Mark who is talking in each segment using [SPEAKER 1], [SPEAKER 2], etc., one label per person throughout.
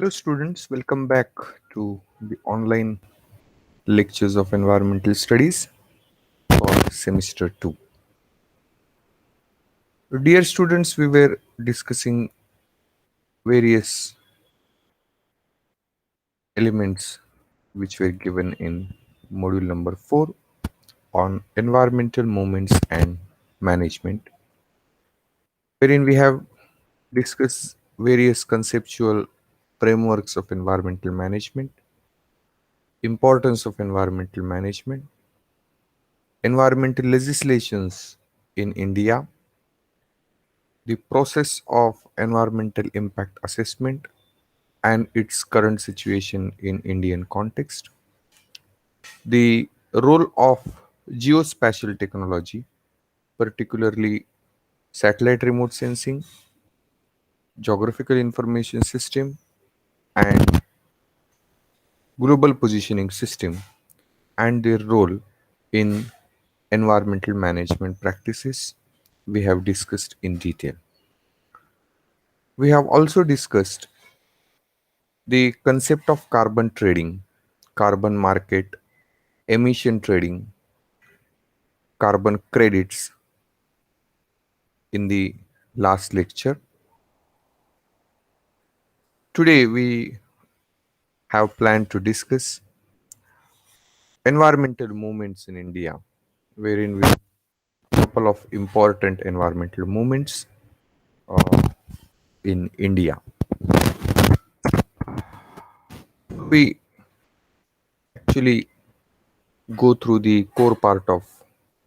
[SPEAKER 1] Hello, students. Welcome back to the online lectures of environmental studies for semester 2. Dear students, we were discussing various elements which were given in module number 4 on environmental movements and management, wherein we have discussed various conceptual frameworks of environmental management, importance of environmental management, environmental legislations in India, the process of environmental impact assessment and its current situation in Indian context, the role of geospatial technology, particularly satellite remote sensing, geographical information system, and global positioning system, and their role in environmental management practices we have discussed in detail. We have also discussed the concept of carbon trading, carbon market, emission trading, carbon credits in the last lecture. Today we have planned to discuss environmental movements in India, wherein we have a couple of important environmental movements uh, in India. We actually go through the core part of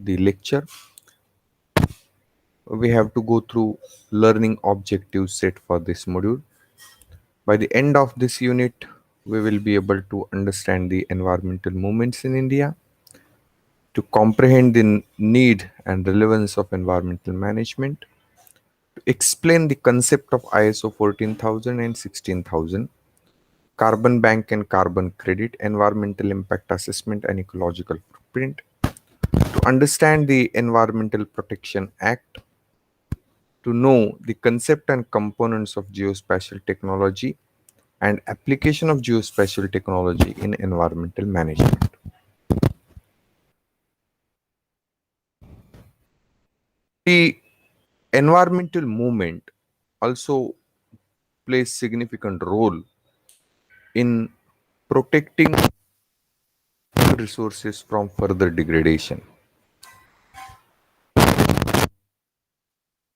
[SPEAKER 1] the lecture. We have to go through learning objectives set for this module. By the end of this unit, we will be able to understand the environmental movements in India, to comprehend the need and relevance of environmental management, to explain the concept of ISO 14000 and 16000, carbon bank and carbon credit, environmental impact assessment and ecological footprint, to understand the Environmental Protection Act, to know the concept and components of geospatial technology and application of geospatial technology in environmental management. The environmental movement also plays significant role in protecting resources from further degradation.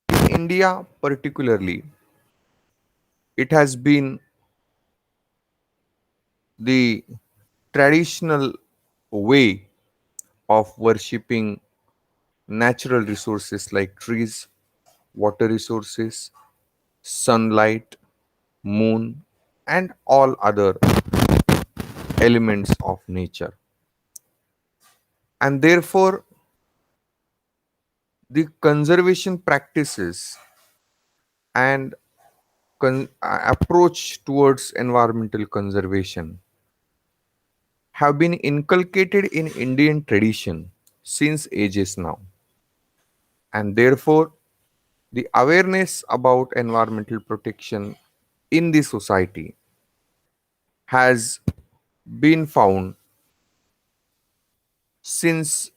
[SPEAKER 1] In India particularly, it has been the traditional way of worshipping natural resources like trees, water resources, sunlight, moon, and all other elements of nature. And therefore, the conservation practices and approach towards environmental conservation have been inculcated in Indian tradition since ages now. And therefore, the awareness about environmental protection in the society has been found since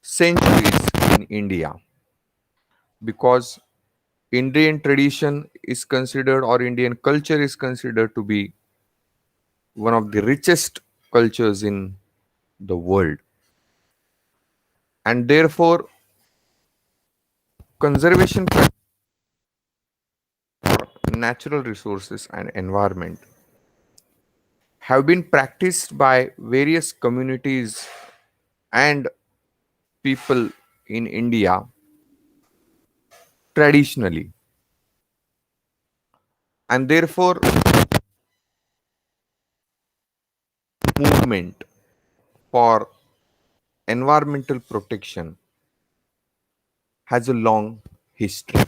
[SPEAKER 1] centuries in India, because Indian tradition is considered, or Indian culture is considered to be one of the richest cultures in the world. And therefore, conservation of natural resources and environment have been practiced by various communities and people in India traditionally. And therefore, movement for environmental protection has a long history.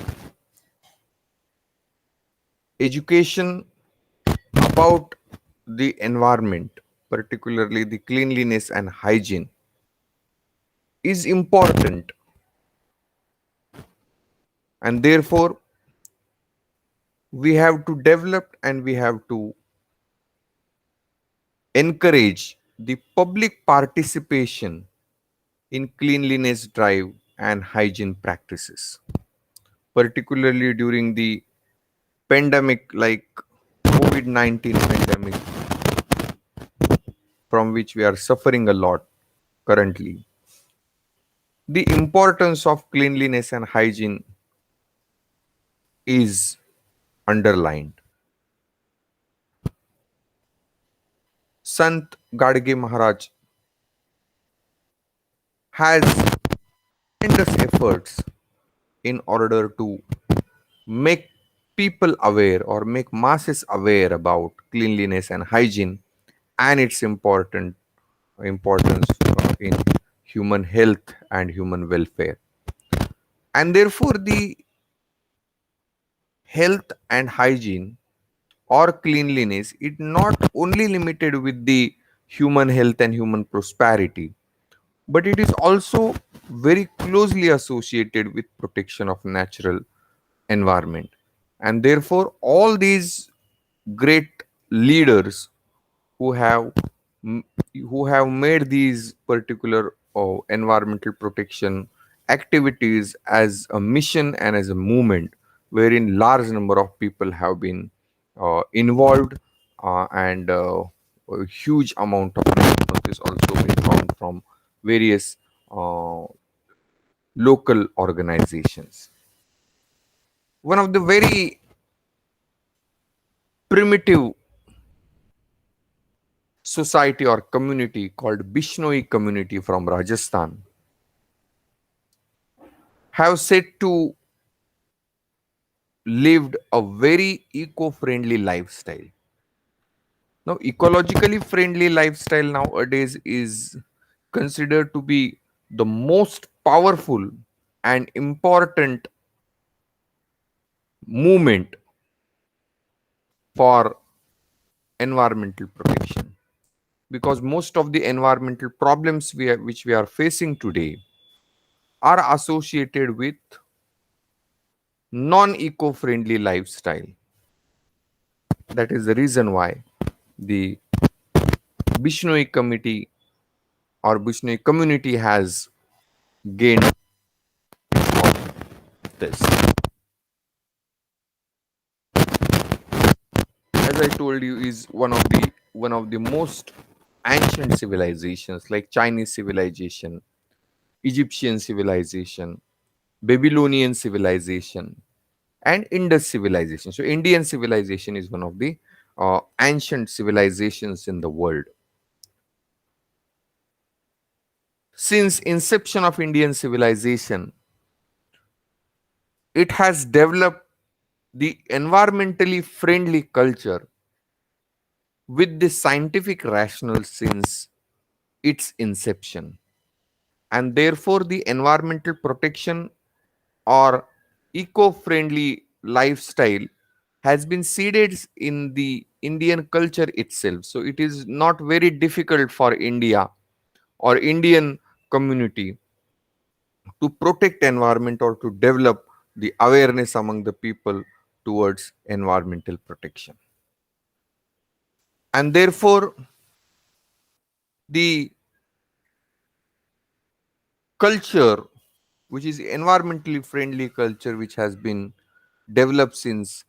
[SPEAKER 1] Education about the environment, particularly the cleanliness and hygiene, is important, and therefore we have to develop and we have to encourage the public participation in cleanliness drive and hygiene practices, particularly during the pandemic like COVID-19 pandemic, from which we are suffering a lot currently. The importance of cleanliness and hygiene is underlined. Sant Gadge Maharaj has tremendous efforts in order to make people aware or make masses aware about cleanliness and hygiene and its importance in human health and human welfare. And therefore, the health and hygiene or cleanliness is not only limited with the human health and human prosperity, but it is also very closely associated with protection of natural environment. And therefore all these great leaders who have who have made these particular environmental protection activities as a mission and as a movement wherein large number of people have been involved, and a huge amount of resources also been found from various local organizations. One of the very primitive society or community called Bishnoi community from Rajasthan have said to lived a very eco-friendly lifestyle. Now, ecologically friendly lifestyle nowadays is considered to be the most powerful and important movement for environmental protection, because most of the environmental problems which we are facing today are associated with non-eco-friendly lifestyle. That is the reason why the Bishnoi committee or Bishnoi community has gained this. As I told you, is one of the most ancient civilizations like Chinese civilization, Egyptian civilization, Babylonian civilization, and Indus civilization. So Indian civilization is one of the ancient civilizations in the world. Since inception of Indian civilization, it has developed the environmentally friendly culture with the scientific rationale since its inception. And therefore, the environmental protection or eco-friendly lifestyle has been seeded in the Indian culture itself. So it is not very difficult for India or Indian community to protect environment or to develop the awareness among the people towards environmental protection. And therefore the culture, which is environmentally friendly culture, which has been developed since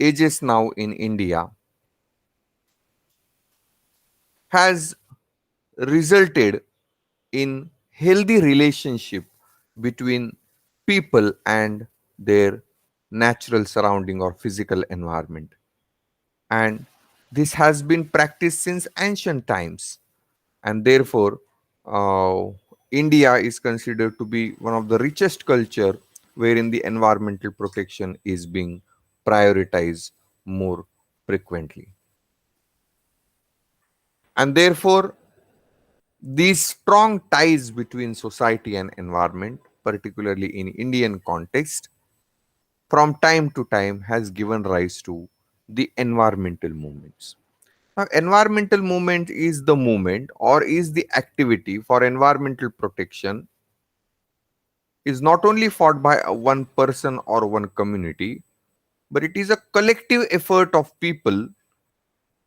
[SPEAKER 1] ages now in India, has resulted in healthy relationship between people and their natural surrounding or physical environment. And this has been practiced since ancient times, and therefore uh, India is considered to be one of the richest culture wherein the environmental protection is being prioritized more frequently. And therefore these strong ties between society and environment, particularly in Indian context, from time to time has given rise to the environmental movements. Now, environmental movement is the movement or is the activity for environmental protection is not only fought by one person or one community, but it is a collective effort of people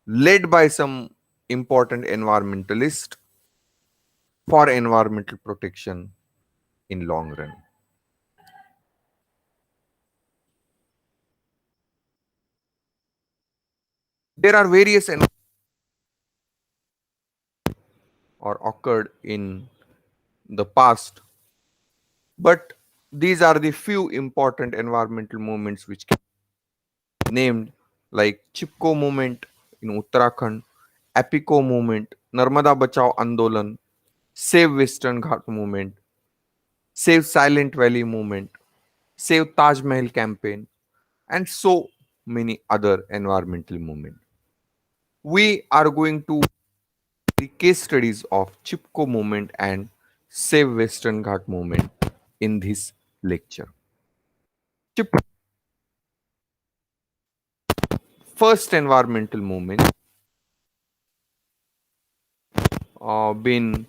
[SPEAKER 1] led by some important environmentalists for environmental protection in long run. There are various or occurred in the past, but these are the few important environmental movements which can be named, like CHIPKO movement in Uttarakhand, APICO movement, Narmada Bachao Andolan, Save Western Ghat movement, Save Silent Valley movement, Save Taj Mahal campaign, and so many other environmental movements. We are going to the case studies of CHIPKO movement and Save Western Ghat movement in this lecture. CHIP first environmental movement been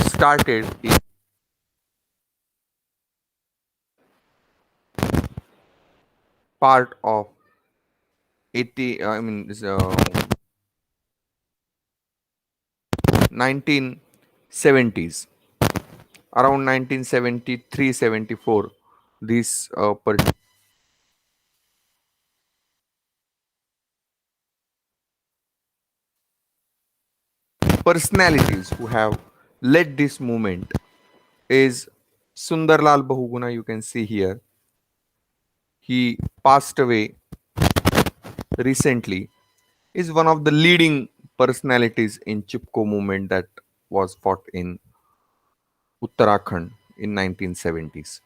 [SPEAKER 1] started in part of 80 I mean 1970s, around 1973-74. These personalities who have led this movement is Sundarlal Bahuguna. You can see here, he passed away recently, is one of the leading personalities in CHIPKO movement that was fought in Uttarakhand in 1970s.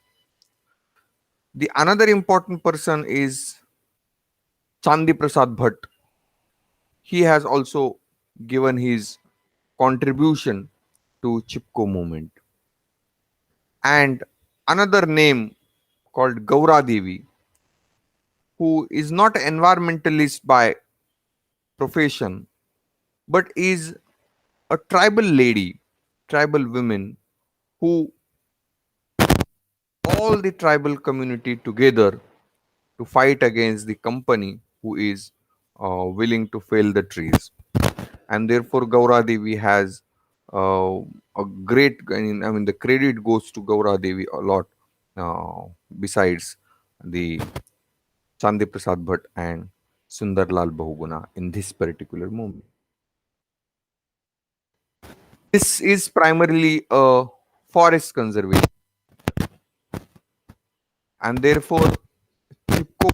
[SPEAKER 1] The another important person is Chandi Prasad Bhatt. He has also given his contribution to CHIPKO movement. And another name called Gaura Devi, who is not an environmentalist by profession, but is a tribal lady, tribal woman, who all the tribal community together to fight against the company who is willing to fell the trees. And therefore Gaura Devi has a great, I mean, the credit goes to Gaura Devi a lot, besides the Chandi Prasad Bhatt and Sundarlal Bahuguna in this particular movement. This is primarily a forest conservation, and therefore CHIPKO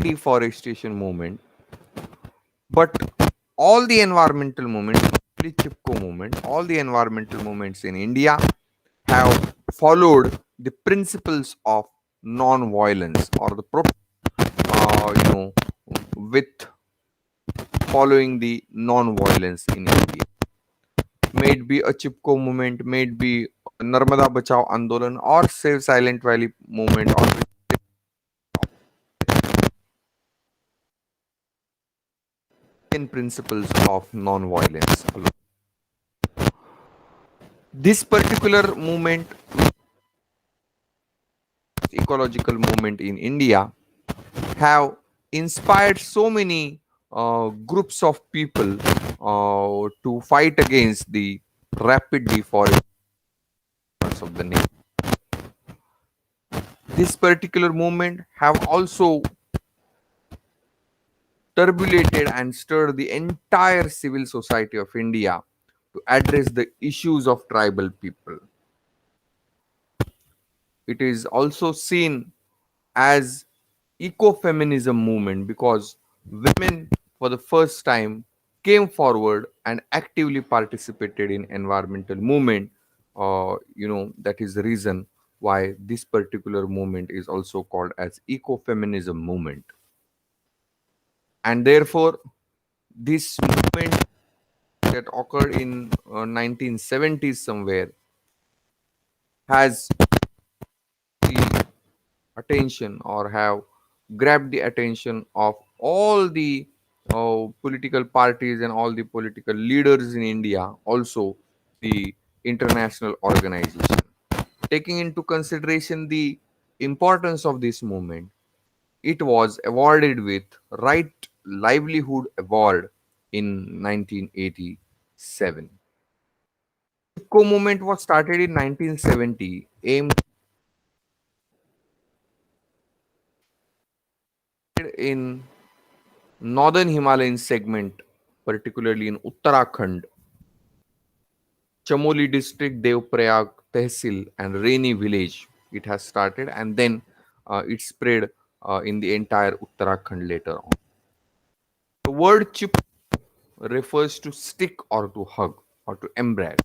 [SPEAKER 1] deforestation movement, but all the environmental movements, especially CHIPKO movement, all the environmental movements in India have followed the principles of non-violence, or the with following the non-violence in India. May it be a CHIPKO movement, may it be Narmada Bachao Andolan, or Save Silent Valley movement, or in principles of non-violence. This particular movement, ecological movement in India, have inspired so many groups of people to fight against the rapid deforestation of the nature. This particular movement have also turbulated and stirred the entire civil society of India to address the issues of tribal people. It is also seen as ecofeminism movement because women for the first time came forward and actively participated in environmental movement. That is the reason why this particular movement is also called as ecofeminism movement. And therefore this movement that occurred in 1970s somewhere has the attention, or have grabbed the attention of all the political parties and all the political leaders in India, also the international organization. Taking into consideration the importance of this movement, It was awarded with Right Livelihood Award in 1987. CHIPKO movement was started in 1970, aimed in northern Himalayan segment, particularly in Uttarakhand, Chamoli district, Devprayag Tehsil, and Raini village. It has started, and then it spread in the entire Uttarakhand later on. The word chip refers to stick or to hug or to embrace.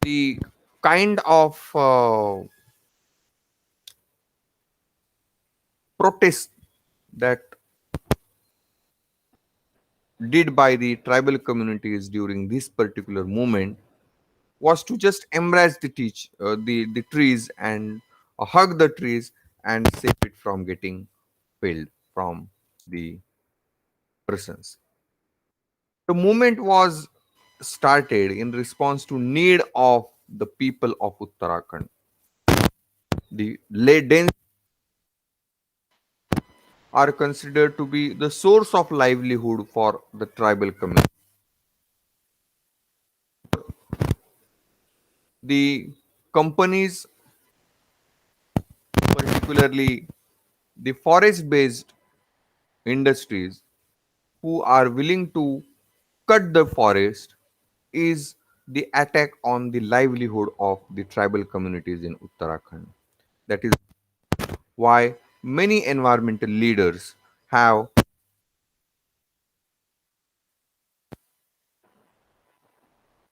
[SPEAKER 1] The kind of protest that did by the tribal communities during this particular movement was to just embrace the trees and hug the trees and save it from getting felled from the persons. The movement was started in response to need of the people of Uttarakhand. The dense are considered to be the source of livelihood for the tribal community. The companies, particularly the forest based industries, who are willing to cut the forest, is the attack on the livelihood of the tribal communities in Uttarakhand. That is why many environmental leaders have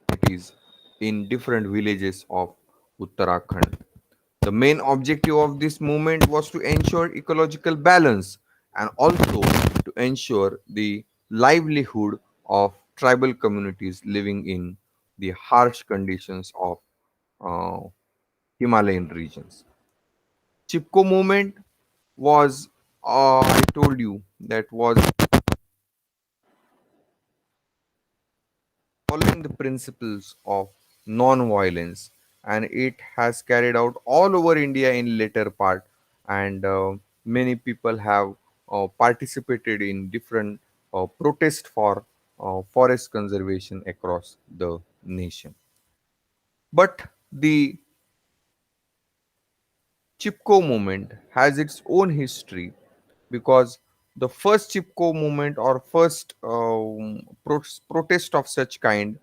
[SPEAKER 1] activities in different villages of Uttarakhand. The main objective of this movement was to ensure ecological balance and also to ensure the livelihood of tribal communities living in the harsh conditions of uh, Himalayan regions. CHIPKO movement was, I told you, that was following the principles of non-violence, and it has carried out all over India in later part, and many people have participated in different protests for forest conservation across the nation. But the CHIPKO movement has its own history because the first CHIPKO movement or first protest of such kind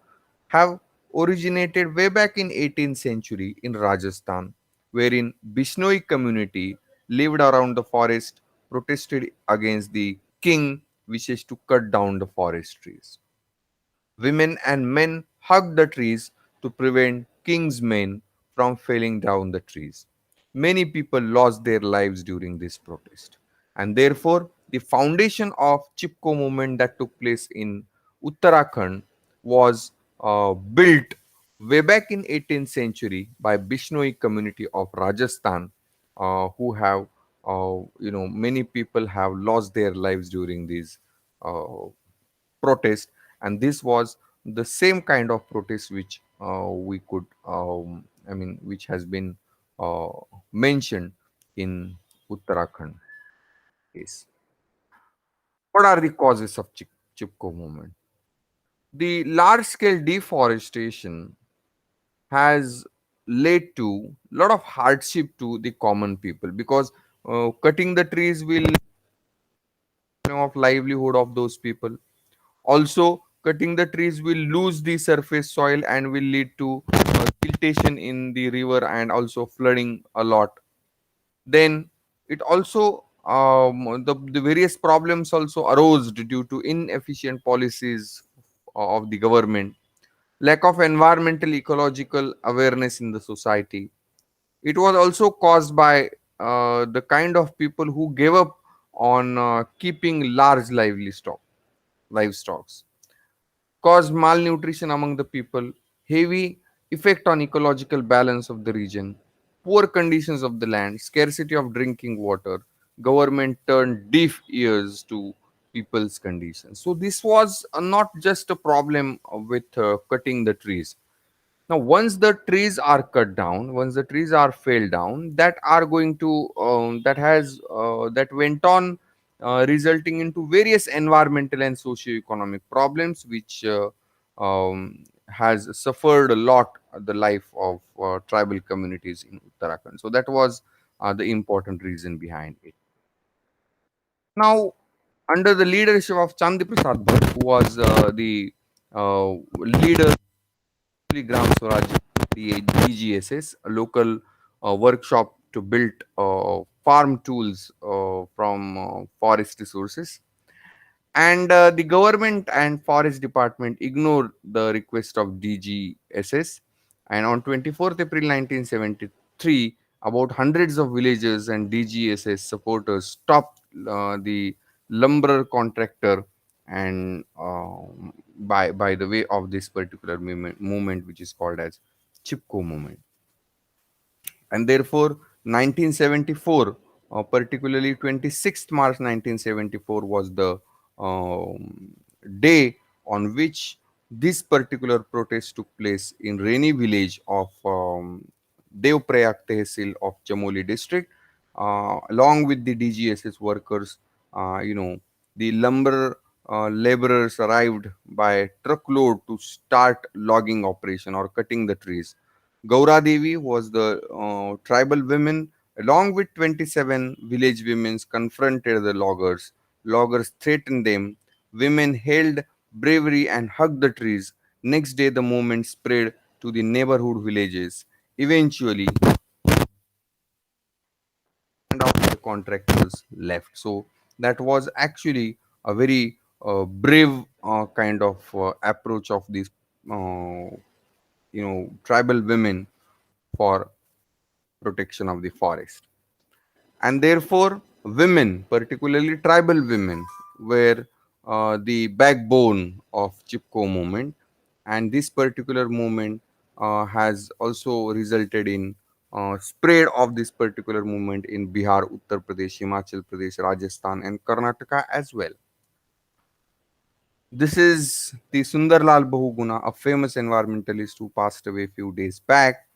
[SPEAKER 1] have originated way back in 18th century in Rajasthan, wherein Bishnoi community lived around the forest protested against the king wishes to cut down the forest trees. Women and men hugged the trees to prevent king's men from felling down the trees. Many people lost their lives during this protest. And therefore, the foundation of CHIPKO movement that took place in Uttarakhand was built way back in 18th century by Bishnoi community of Rajasthan, who have, many people have lost their lives during these uh, protest, and this was the same kind of protest which we could which has been uh, mentioned in Uttarakhand case. What are the causes of Chipko movement? The large scale deforestation has led to a lot of hardship to the common people because cutting the trees will of livelihood of those people. Also, cutting the trees will lose the surface soil and will lead to siltation in the river and also flooding a lot. Then it also the various problems also arose due to inefficient policies of the government, lack of environmental ecological awareness in the society. It was also caused by the kind of people who gave up on keeping large livestock, caused malnutrition among the people, heavy effect on ecological balance of the region, poor conditions of the land, scarcity of drinking water. Government turned deaf ears to people's conditions. So this was not just a problem with cutting the trees. Now, once the trees are cut down, once the trees are felled down, that are going to that went on, resulting into various environmental and socio-economic problems, which has suffered a lot the life of tribal communities in Uttarakhand. So that was the important reason behind it. Now, under the leadership of Chandi Prasad Bhatt, who was the leader Gram Swaraj, the DGSS, a local workshop to build farm tools from forest resources. And the government and forest department ignored the request of DGSS. And on 24th April 1973, about hundreds of villagers and DGSS supporters stopped the lumber contractor, and by the way of this particular movement, which is called as CHIPKO movement. And therefore 1974, particularly 26th March 1974, was the day on which this particular protest took place in Reni village of Devprayag Tehsil of Chamoli district, along with the DGSS workers. The lumber laborers arrived by truckload to start logging operation or cutting the trees. Gaura Devi was the tribal women, along with 27 village women, confronted the loggers. Loggers threatened them. Women held bravery and hugged the trees. Next day, the movement spread to the neighborhood villages. Eventually, and after the contractors left. So that was actually a very brave kind of approach of these, tribal women for protection of the forest. And therefore women, particularly tribal women, were the backbone of CHIPKO movement. And this particular movement has also resulted in spread of this particular movement in Bihar, Uttar Pradesh, Himachal Pradesh, Rajasthan and Karnataka as well. This is the Sundarlal Bahuguna, a famous environmentalist who passed away a few days back,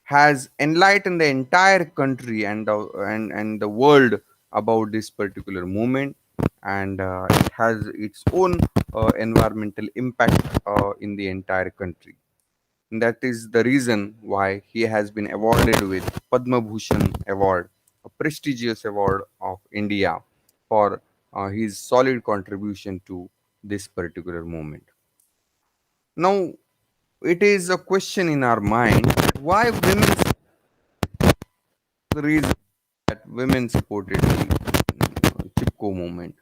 [SPEAKER 1] has enlightened the entire country and the world about this particular movement. And it has its own environmental impact in the entire country. And that is the reason why he has been awarded with Padma Bhushan Award, a prestigious award of India, for his solid contribution to this particular movement. Now, it is a question in our mind, why women, the reason that women supported the CHIPKO movement.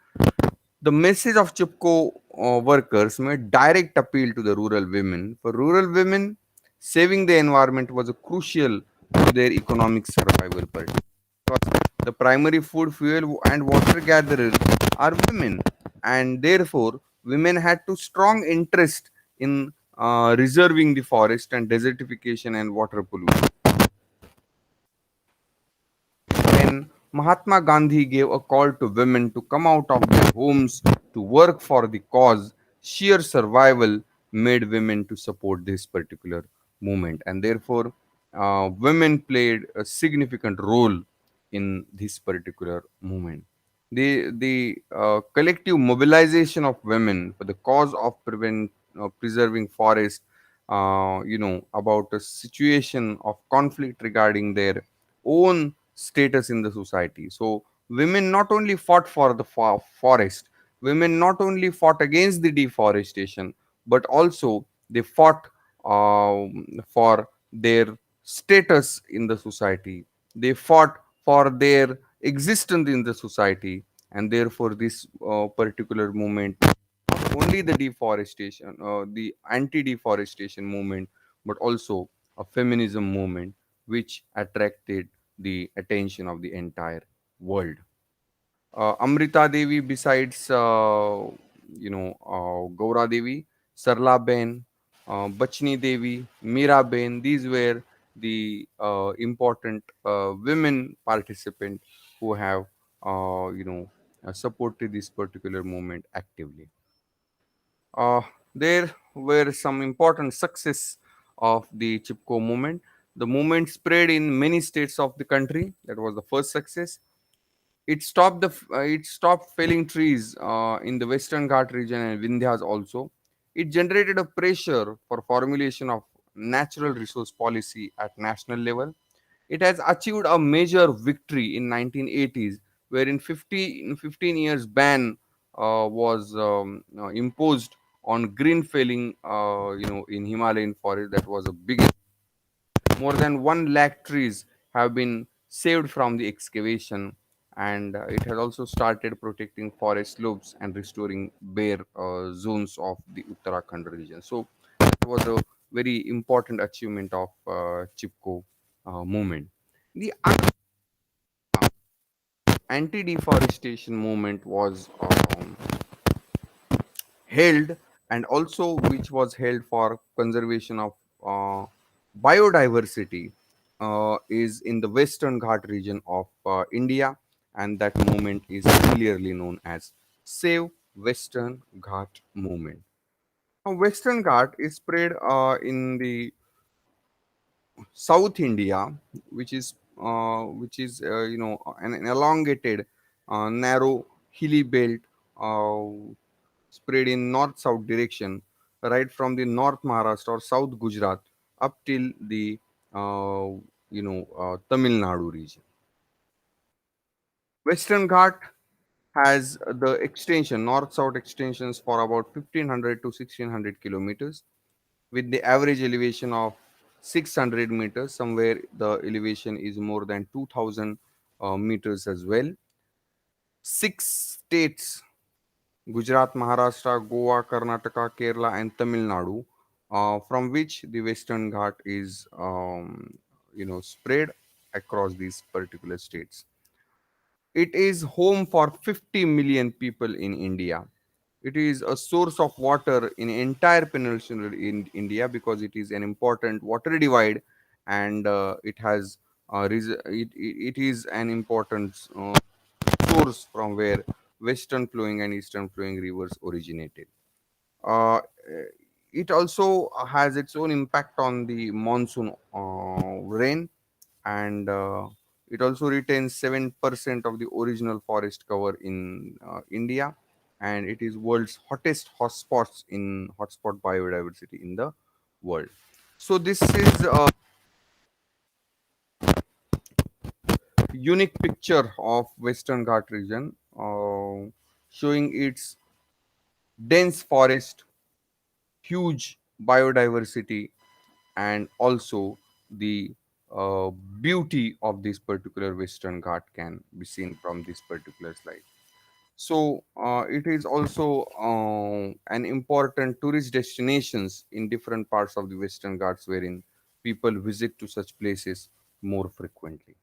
[SPEAKER 1] The message of CHIPKO workers made direct appeal to the rural women. For rural women, saving the environment was a crucial to their economic survival. Because the primary food, fuel, and water gatherers are women, and therefore women had to strong interest in reserving the forest and desertification and water pollution. When Mahatma Gandhi gave a call to women to come out of their homes to work for the cause, sheer survival made women to support this particular movement. And therefore, women played a significant role in this particular movement. The collective mobilization of women for the cause of preserving forest, about a situation of conflict regarding their own status in the society. So women not only fought for the forest, women not only fought against the deforestation, but also they fought for their status in the society. They fought for their existence in the society. And therefore this particular movement, not only the deforestation, the anti-deforestation movement, but also a feminism movement which attracted the attention of the entire world. Amrita Devi, besides Gaura Devi, Sarla Ben, Bachni Devi, Meera Ben, these were the important women participants who have supported this particular movement actively. Uh, there were some important success of the CHIPKO movement. The movement spread in many states of the country. That was the first success. It stopped felling trees in the Western Ghat region and Vindhyas also. It generated a pressure for formulation of natural resource policy at national level. It has achieved a major victory in 1980s, wherein 15 years ban was imposed on green felling, in Himalayan forest. That was a big. More than 1 lakh trees have been saved from the excavation, and it has also started protecting forest slopes and restoring bare zones of the Uttarakhand region. So, it was a very important achievement of CHIPKO movement. The anti-deforestation movement was held, and also which was held for conservation of uh, biodiversity, is in the Western Ghat region of India, and that movement is clearly known as Save Western Ghat movement. Now, Western Ghat is spread in the South India, which is an elongated, narrow, hilly belt spread in north-south direction, right from the North Maharashtra or South Gujarat up till the Tamil Nadu region. Western Ghat has the extension, north-south extensions for about 1500 to 1600 kilometers, with the average elevation of 600 meters. Somewhere the elevation is more than 2000 meters as well. Six states: Gujarat, Maharashtra, Goa, Karnataka, Kerala, and Tamil Nadu, from which the Western Ghat is, spread across these particular states. It is home for 50 million people in India. It is a source of water in entire peninsula in India, because it is an important water divide, and it is an important source from where western flowing and eastern flowing rivers originated. Uh, it also has its own impact on the monsoon rain, and it also retains 7% of the original forest cover in India, and it is world's hottest hotspot biodiversity in the world. So this is a unique picture of Western Ghat region, showing its dense forest, huge biodiversity, and also the uh, beauty of this particular Western Ghat can be seen from this particular slide. So it is also an important tourist destinations in different parts of the Western Ghats, wherein people visit to such places more frequently.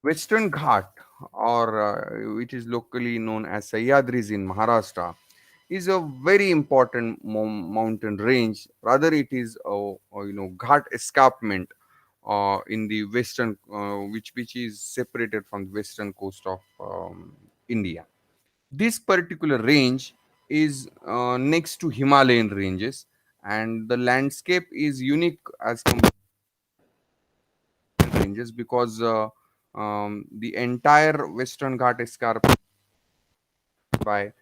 [SPEAKER 1] Western Ghat, or which is locally known as Sahyadris in Maharashtra, is a very important mountain range. Rather, it is a Ghat escarpment in the western, which is separated from the western coast of India. This particular range is next to Himalayan ranges, and the landscape is unique as compared to ranges, because the entire Western Ghat escarpment by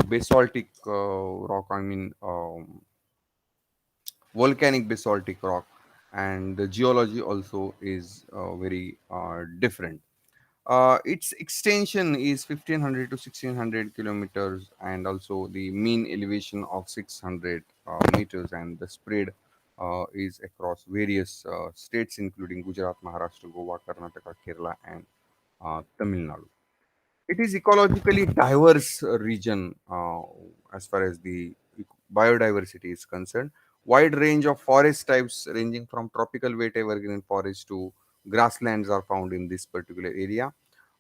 [SPEAKER 1] basaltic rock. I mean, volcanic basaltic rock, and the geology also is very different. Its extension is 1500 to 1600 kilometers, and also the mean elevation of 600 meters, and the spread is across various states, including Gujarat, Maharashtra, Goa, Karnataka, Kerala, and Tamil Nadu. It is ecologically diverse region as far as the biodiversity is concerned. Wide range of forest types ranging from tropical wet evergreen forest to grasslands are found in this particular area.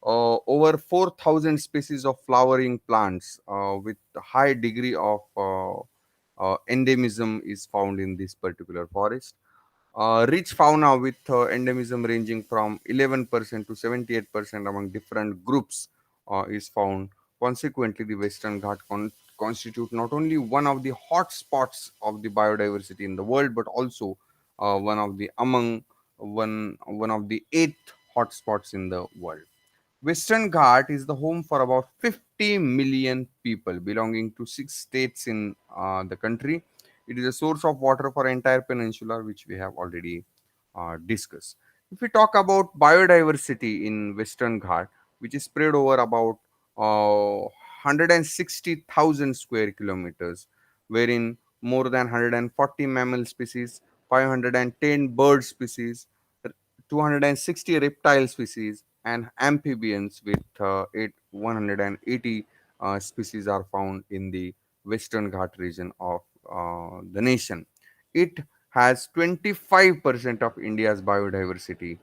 [SPEAKER 1] Over 4,000 species of flowering plants with high degree of endemism is found in this particular forest. Rich fauna with endemism ranging from 11% to 78% among different groups is found. Consequently, the Western Ghat constitute not only one of the hot spots of the biodiversity in the world, but also one of the among one of the eighth hotspots in the world. Western Ghat is the home for about 50 million people belonging to six states in the country. It is a source of water for entire peninsula, which we have already discussed. If we talk about biodiversity in Western Ghat, which is spread over about 160,000 square kilometers, wherein more than 140 mammal species, 510 bird species, 260 reptile species, and amphibians with 180 species are found in the Western Ghat region of the nation. It has 25% of India's biodiversity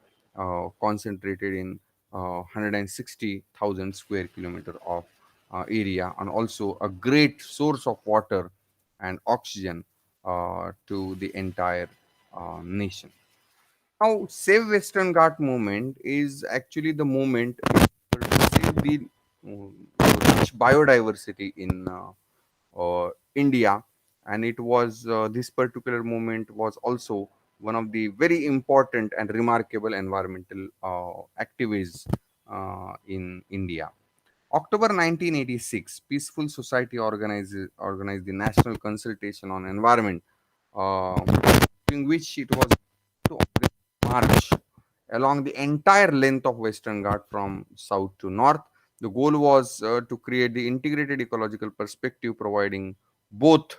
[SPEAKER 1] concentrated in 160,000 square kilometer of area, and also a great source of water and oxygen to the entire nation. Now, Save Western Ghat movement is actually the movement to save the rich biodiversity in India, and it was this particular movement was also one of the very important and remarkable environmental activists in India. October 1986, Peaceful Society organized the National Consultation on Environment, uh, during which it was to organize march along the entire length of Western Ghat from south to north. The goal was to create the integrated ecological perspective, providing both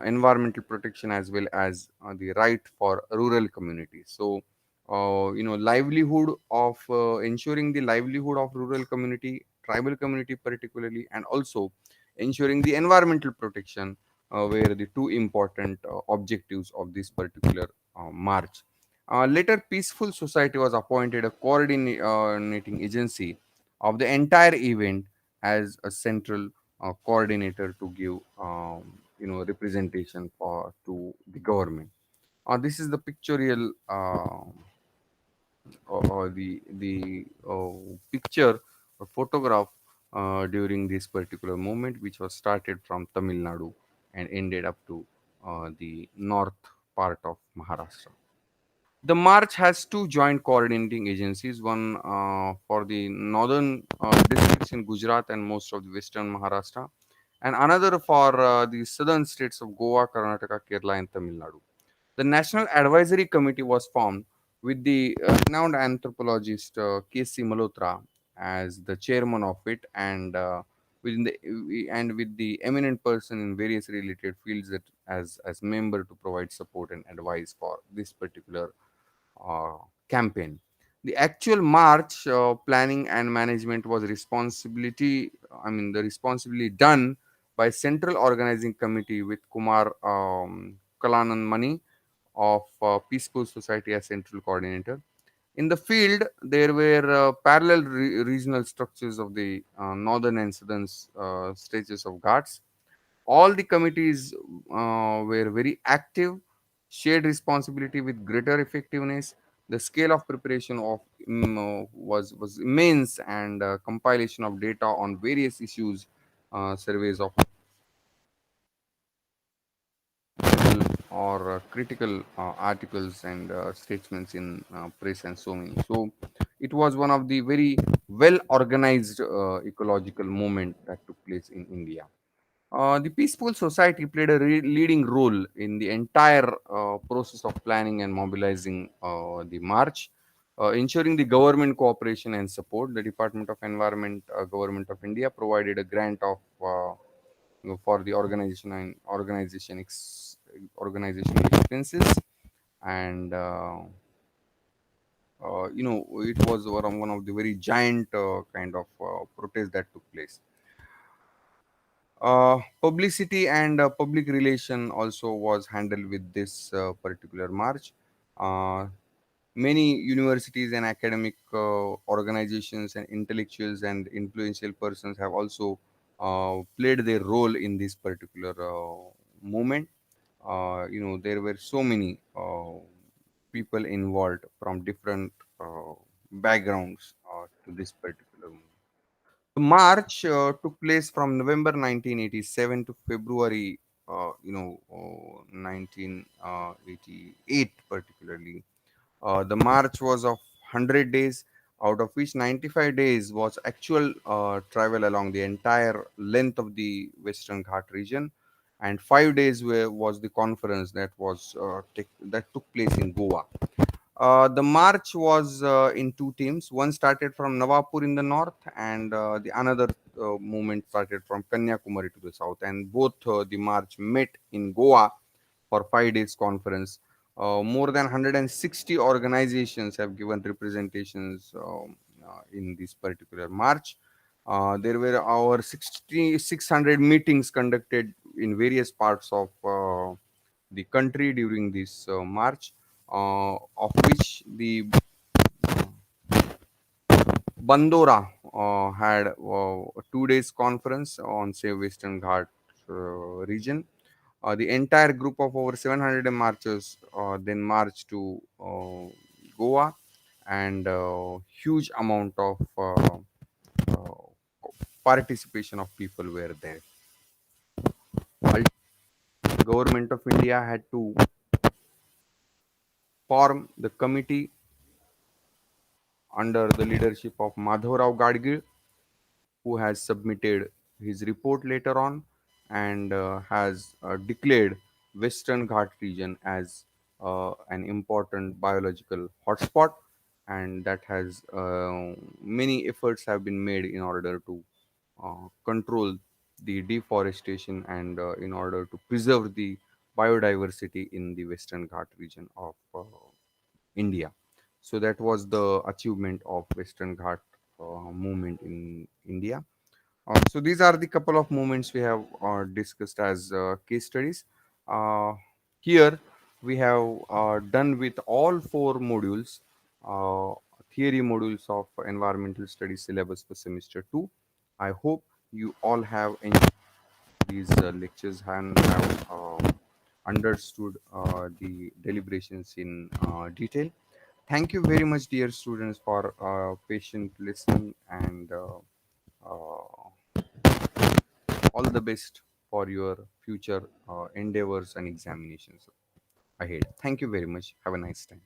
[SPEAKER 1] environmental protection as well as the right for rural communities. So, livelihood of ensuring the livelihood of rural community, tribal community particularly, and also ensuring the environmental protection were the two important objectives of this particular march. Later, Peaceful Society was appointed a coordinating agency of the entire event as a central coordinator to give representation for to the government. This is the pictorial or the picture or photograph during this particular moment, which was started from Tamil Nadu and ended up to the north part of Maharashtra. The march has two joint coordinating agencies, one for the northern districts in Gujarat and most of the western Maharashtra, and another for the southern states of Goa, Karnataka, Kerala, and Tamil Nadu. The National Advisory Committee was formed with the renowned anthropologist K.C. Malhotra as the chairman of it, and with the eminent person in various related fields that as member to provide support and advice for this particular uh, campaign. The actual march planning and management was the responsibly done by Central Organizing Committee with Kumar Kalanan Mani of Peaceful Society as central coordinator. In the field, there were parallel regional structures of the northern and southern stages of Ghats. All the committees were very active, shared responsibility with greater effectiveness. The scale of preparation of was immense, and compilation of data on various issues, surveys of or critical articles and statements in press and so many. So it was one of the very well organized ecological movement that took place in India. The Peaceful Society played a leading role in the entire process of planning and mobilizing the march, ensuring the government cooperation and support. The Department of Environment, Government of India, provided a grant of for the organization expenses, and it was one of the very giant kind of protest that took place. Publicity and public relation also was handled with this particular march. Uh, Many universities and academic organizations and intellectuals and influential persons have also played their role in this particular movement. There were so many people involved from different backgrounds to this particular movement. The march took place from November 1987 to February, 1988, particularly. The march was of 100 days, out of which 95 days was actual travel along the entire length of the Western Ghat region, and 5 days was the conference that took place in Goa. The march was in two teams. One started from Nawapur in the north, and the another movement started from Kanyakumari to the south. And both the march met in Goa for 5 days conference. More than 160 organizations have given representations in this particular march. There were over 600 meetings conducted in various parts of the country during this march, of which the Bandora had a 2 days conference on say Western Ghat region. The entire group of over 700 marchers then marched to Goa, and huge amount of participation of people were there. The government of India had to form the committee under the leadership of Madhavrao Gadgil, who has submitted his report later on, and has declared Western Ghat region as an important biological hotspot, and that has many efforts have been made in order to control the deforestation, and in order to preserve the biodiversity in the Western Ghat region of India. So that was the achievement of Western Ghat movement in India. So these are the couple of moments we have discussed as case studies. Uh, Here we have done with all four modules, uh, theory modules of environmental studies syllabus for semester 2. I hope you all have enjoyed these lectures and have understood the deliberations in detail. Thank you very much, dear students, for patient listening, and all the best for your future endeavors and examinations ahead. Thank you very much. Have a nice time.